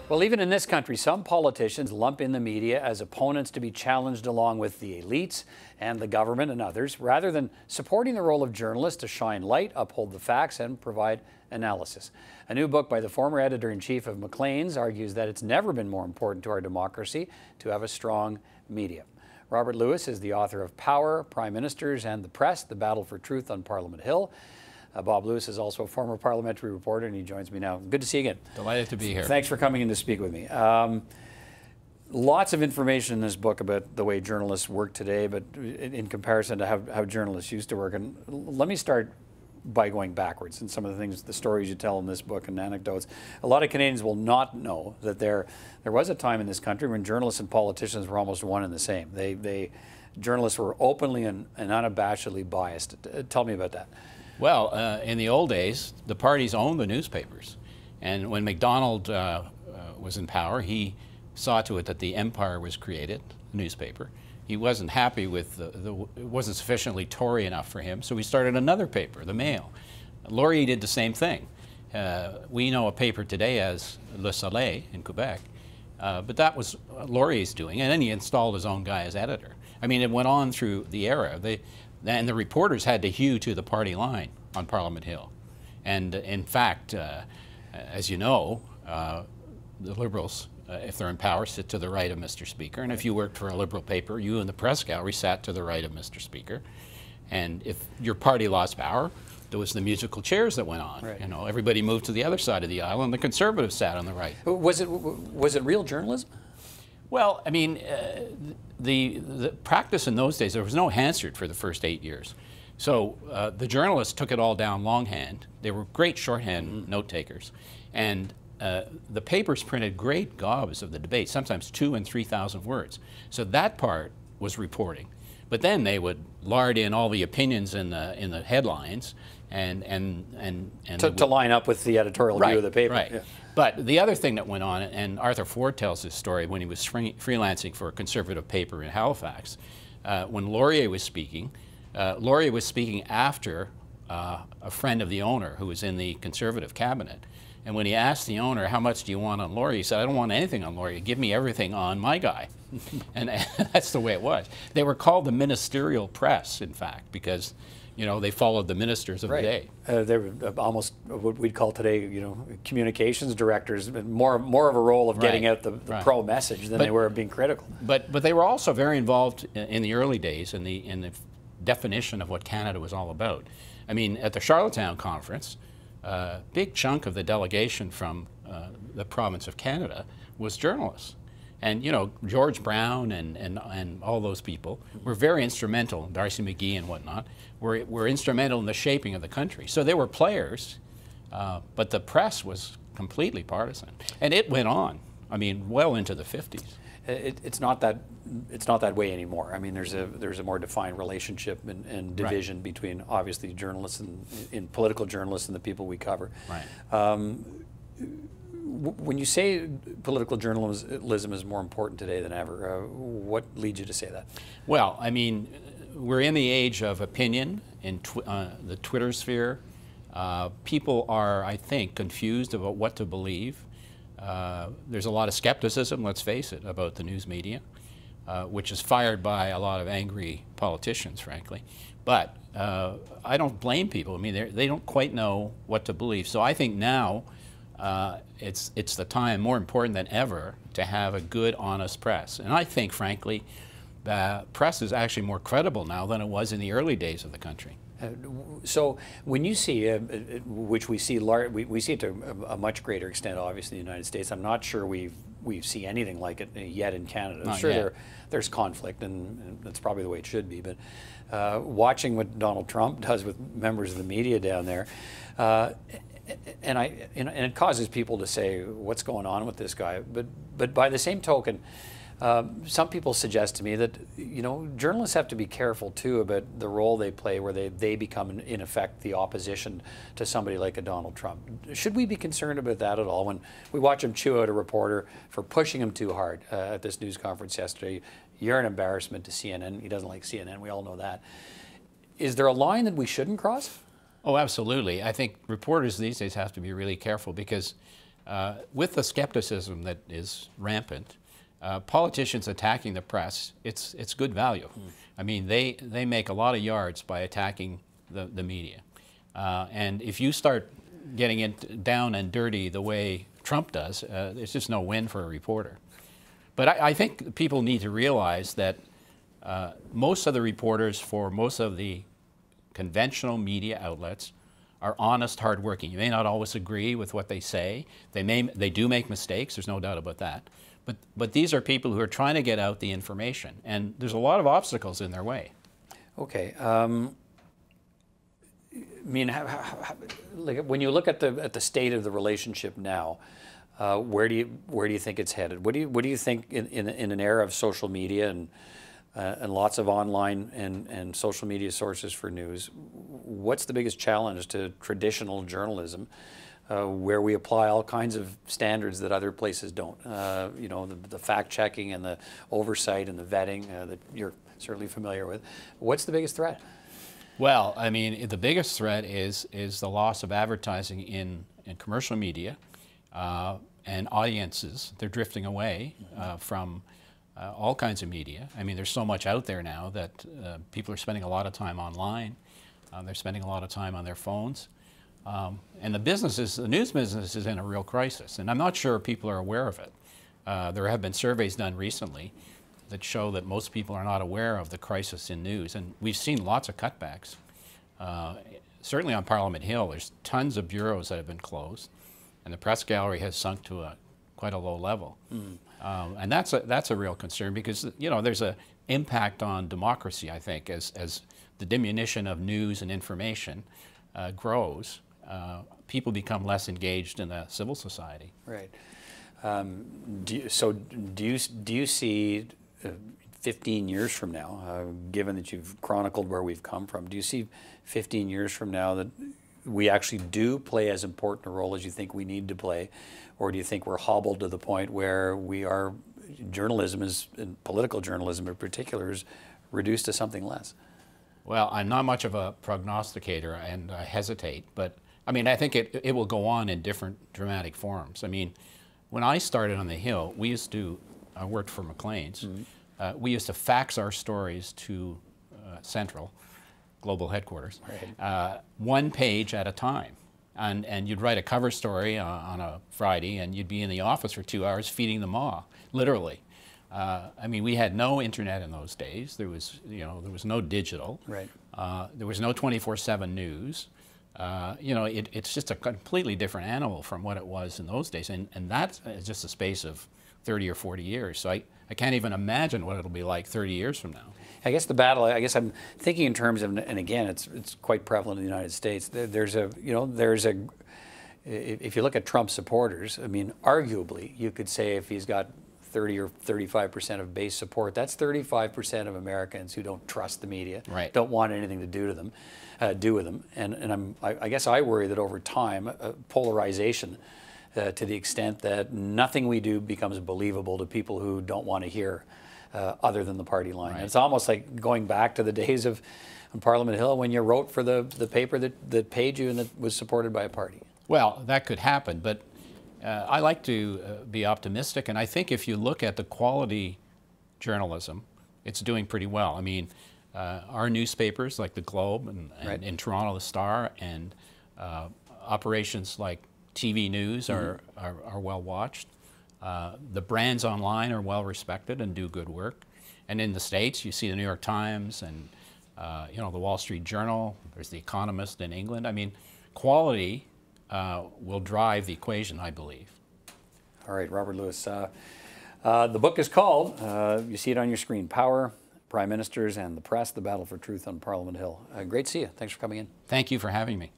Well, even in this country, some politicians lump in the media as opponents to be challenged along with the elites and the government and others, rather than supporting the role of journalists to shine light, uphold the facts, and provide analysis. A new book by the former editor-in-chief of Maclean's argues that it's never been more important to our democracy to have a strong media. Robert Lewis is the author of Power, Prime Ministers and the Press, The Battle for Truth on Parliament Hill. Bob Lewis is also a former parliamentary reporter, and he joins me now. Good to see you again. Delighted to be here. Thanks for coming in to speak with me. Lots of information in this book about the way journalists work today, but in comparison to how journalists used to work. And let me start by going backwards and some of the things, the stories you tell in this book and anecdotes. A lot of Canadians will not know that there was a time in this country when journalists and politicians were almost one and the same. Journalists were openly and unabashedly biased. Tell me about that. Well, in the old days, the parties owned the newspapers. And when Macdonald was in power, he saw to it that the Empire was created, the newspaper. He wasn't happy with it wasn't sufficiently Tory enough for him, so he started another paper, the Mail. Laurier did the same thing. We know a paper today as Le Soleil in Quebec, but that was Laurier's doing, and then he installed his own guy as editor. I mean, it went on through the era. And the reporters had to hew to the party line on Parliament Hill. And in fact, as you know, the Liberals, if they're in power, sit to the right of Mr. Speaker. And if you worked for a Liberal paper, you and the press gallery sat to the right of Mr. Speaker. And if your party lost power, there was the musical chairs that went on. Right. You know, everybody moved to the other side of the aisle, and the Conservatives sat on the right. Was it real journalism? Well, I mean, the practice in those days, there was no Hansard for the first 8 years. So the journalists took it all down longhand. They were great shorthand note takers. And the papers printed great gobs of the debate, sometimes 2,000 and 3,000 words. So that part was reporting. But then they would lard in all the opinions in the headlines to line up with the editorial view of the paper. Right. Yeah. But the other thing that went on, and Arthur Ford tells this story when he was freelancing for a Conservative paper in Halifax, when Laurier was speaking after a friend of the owner who was in the Conservative cabinet. And when he asked the owner, how much do you want on Laurier, he said, I don't want anything on Laurier, give me everything on my guy. And that's the way it was. They were called the ministerial press, in fact, because you know, they followed the ministers of the day. They were almost what we'd call today, you know, communications directors, more of a role of getting out the pro message than they were being critical. But they were also very involved in the early days in the definition of what Canada was all about. I mean, at the Charlottetown conference, a big chunk of the delegation from the province of Canada was journalists. And you know, George Brown and all those people were very instrumental, Darcy McGee and whatnot, were instrumental in the shaping of the country. So they were players, but the press was completely partisan. And it went on, I mean, well into the 50s. It's not that way anymore. I mean, there's a more defined relationship and division between obviously journalists and political journalists and the people we cover. Right. When you say political journalism is more important today than ever, what leads you to say that? Well, I mean, we're in the age of opinion in the Twitter sphere. People are, I think, confused about what to believe. There's a lot of skepticism, let's face it, about the news media, which is fired by a lot of angry politicians, frankly. But I don't blame people. I mean, they don't quite know what to believe. So I think now it's the time, more important than ever, to have a good, honest press. And I think, frankly, the press is actually more credible now than it was in the early days of the country. So when you see, which we see it to a much greater extent, obviously, in the United States. I'm not sure we see anything like it yet in Canada. I'm sure there's conflict, and that's probably the way it should be. But watching what Donald Trump does with members of the media down there, and it causes people to say, what's going on with this guy? But by the same token, some people suggest to me that, you know, journalists have to be careful too about the role they play where they become in effect the opposition to somebody like a Donald Trump. Should we be concerned about that at all when we watch him chew out a reporter for pushing him too hard at this news conference yesterday? You're an embarrassment to CNN. He doesn't like CNN. We all know that. Is there a line that we shouldn't cross? Oh, absolutely. I think reporters these days have to be really careful because with the skepticism that is rampant, politicians attacking the press, it's good value. I mean, they make a lot of yards by attacking the media. And if you start getting it down and dirty the way Trump does, there's just no win for a reporter. But I think people need to realize that most of the reporters for most of the conventional media outlets are honest, hardworking. You may not always agree with what they say. They do make mistakes, there's no doubt about that. But these are people who are trying to get out the information, and there's a lot of obstacles in their way. Okay. I mean, like when you look at the state of the relationship now, where do you think it's headed? What do you think in an era of social media and lots of online and social media sources for news? What's the biggest challenge to traditional journalism, where we apply all kinds of standards that other places don't? You know, the fact checking and the oversight and the vetting that you're certainly familiar with. What's the biggest threat? Well, I mean, the biggest threat is the loss of advertising in commercial media, and audiences. They're drifting away from all kinds of media. I mean, there's so much out there now that people are spending a lot of time online. They're spending a lot of time on their phones. And the news business is in a real crisis, and I'm not sure people are aware of it. There have been surveys done recently that show that most people are not aware of the crisis in news, and we've seen lots of cutbacks. Certainly on Parliament Hill, there's tons of bureaus that have been closed, and the press gallery has sunk to quite a low level. And that's a real concern, because you know there's an impact on democracy, I think, as the diminution of news and information grows. People become less engaged in the civil society. Right. Do you see 15 years from now, given that you've chronicled where we've come from, do you see 15 years from now that we actually do play as important a role as you think we need to play, or do you think we're hobbled to the point where journalism and political journalism in particular, is reduced to something less? Well, I'm not much of a prognosticator, and I hesitate, but I mean, I think it will go on in different dramatic forms. I mean, when I started on the Hill, I worked for Maclean's. We used to fax our stories to Central, global headquarters, right. One page at a time. And you'd write a cover story on a Friday, and you'd be in the office for 2 hours feeding them all, literally. I mean, we had no internet in those days. There was no digital. Right. There was no 24/7 news. It's just a completely different animal from what it was in those days, and that's just a space of 30 or 40 years. So I can't even imagine what it'll be like 30 years from now. I guess I'm thinking in terms of, and again, it's quite prevalent in the United States. If you look at Trump supporters, I mean, arguably, you could say if he's got 30 or 35% of base support, that's 35% of Americans who don't trust the media, right. Don't want anything to do with them. And I guess I worry that over time, polarization, to the extent that nothing we do becomes believable to people who don't want to hear other than the party line. Right. It's almost like going back to the days of on Parliament Hill when you wrote for the paper that paid you and that was supported by a party. Well, that could happen, but I like to be optimistic, and I think if you look at the quality journalism, it's doing pretty well. I mean, our newspapers like the Globe and right. In Toronto, the Star, and operations like TV News are well watched. The brands online are well respected and do good work. And in the States, you see the New York Times and the Wall Street Journal. There's the Economist in England. I mean, quality will drive the equation, I believe. All right, Robert Lewis. The book is called, you see it on your screen, Power, Prime Ministers and the Press, The Battle for Truth on Parliament Hill. Great to see you. Thanks for coming in. Thank you for having me.